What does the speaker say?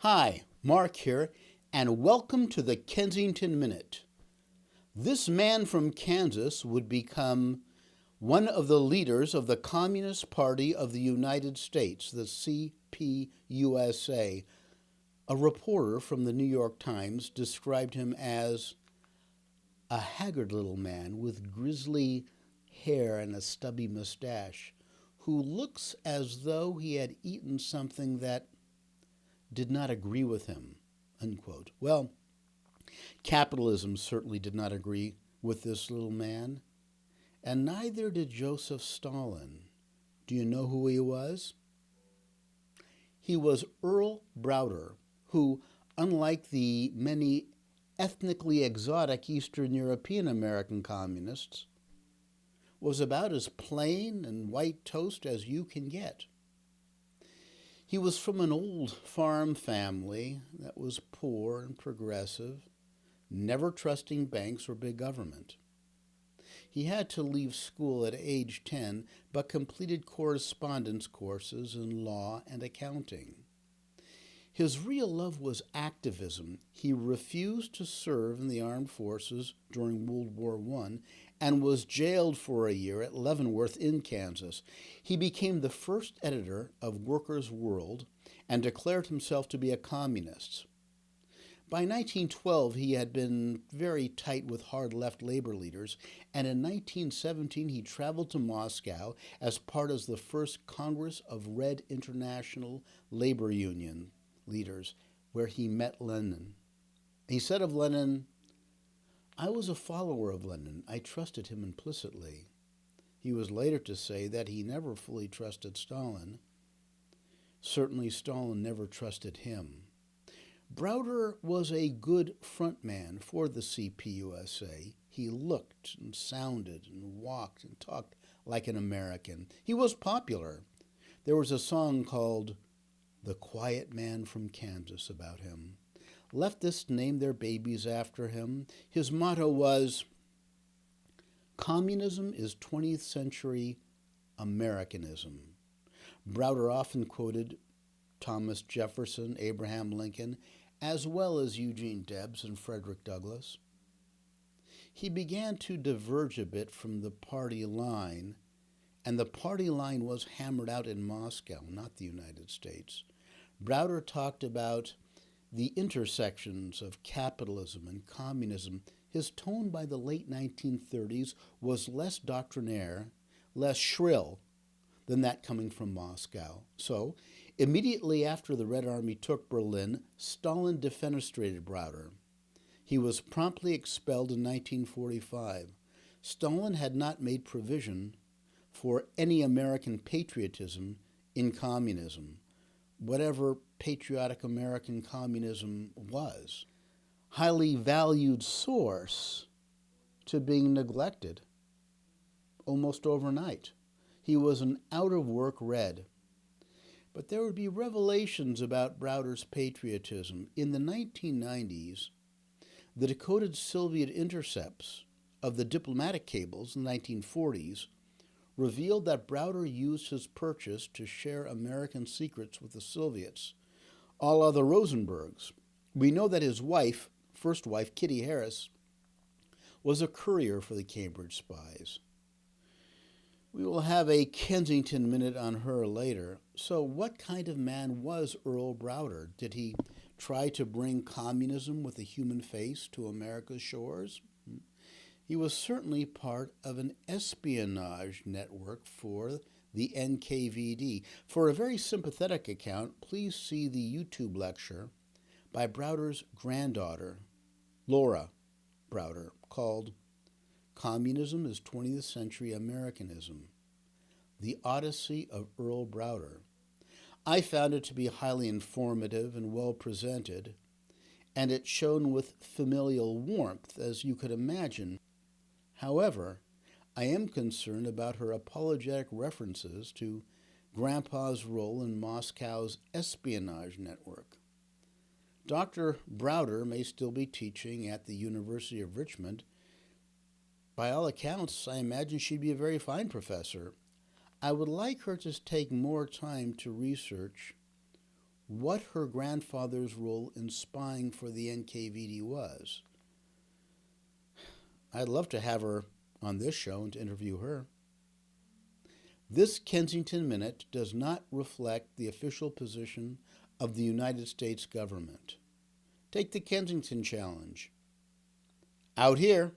Hi, Mark here, and welcome to the Kensington Minute. This man from Kansas would become one of the leaders of the Communist Party of the United States, the CPUSA. A reporter from the New York Times described him as a haggard little man with grizzly hair and a stubby mustache, who looks as though he had eaten something that did not agree with him, unquote. Well, capitalism certainly did not agree with this little man, and neither did Joseph Stalin. Do you know who he was? He was Earl Browder, who, unlike the many ethnically exotic Eastern European American communists, was about as plain and white toast as you can get. He was from an old farm family that was poor and progressive, never trusting banks or big government. He had to leave school at age 10, but completed correspondence courses in law and accounting. His real love was activism. He refused to serve in the armed forces during World War I and was jailed for a year at Leavenworth in Kansas. He became the first editor of Workers' World and declared himself to be a communist. By 1912, he had been very tight with hard left labor leaders, and in 1917 he traveled to Moscow as part of the first Congress of Red International Labor Union leaders, where he met Lenin. He said of Lenin, "I was a follower of Lenin. I trusted him implicitly." He was later to say that he never fully trusted Stalin. Certainly Stalin never trusted him. Browder was a good frontman for the CPUSA. He looked and sounded and walked and talked like an American. He was popular. There was a song called "The Quiet Man from Kansas" about him. Leftists named their babies after him. His motto was, "Communism is 20th century Americanism." Browder often quoted Thomas Jefferson, Abraham Lincoln, as well as Eugene Debs and Frederick Douglass. He began to diverge a bit from the party line, and the party line was hammered out in Moscow, not the United States. Browder talked about the intersections of capitalism and communism. His tone by the late 1930s was less doctrinaire, less shrill than that coming from Moscow. So, immediately after the Red Army took Berlin, Stalin defenestrated Browder. He was promptly expelled in 1945. Stalin had not made provision for any American patriotism in communism, whatever patriotic American communism was. Highly valued source to being neglected almost overnight. He was an out-of-work Red. But there would be revelations about Browder's patriotism. In the 1990s, the decoded Soviet intercepts of the diplomatic cables in the 1940s revealed that Browder used his purchase to share American secrets with the Soviets, a la the Rosenbergs. We know that his wife, first wife, Kitty Harris, was a courier for the Cambridge spies. We will have a Kensington Minute on her later. So what kind of man was Earl Browder? Did he try to bring communism with a human face to America's shores? He was certainly part of an espionage network for the NKVD. For a very sympathetic account, please see the YouTube lecture by Browder's granddaughter, Laura Browder, called "Communism is 20th Century Americanism: The Odyssey of Earl Browder." I found it to be highly informative and well presented, and it shone with familial warmth, as you could imagine. However, I am concerned about her apologetic references to Grandpa's role in Moscow's espionage network. Dr. Browder may still be teaching at the University of Richmond. By all accounts, I imagine she'd be a very fine professor. I would like her to take more time to research what her grandfather's role in spying for the NKVD was. I'd love to have her on this show and to interview her. This Kensington Minute does not reflect the official position of the United States government. Take the Kensington Challenge. Out here,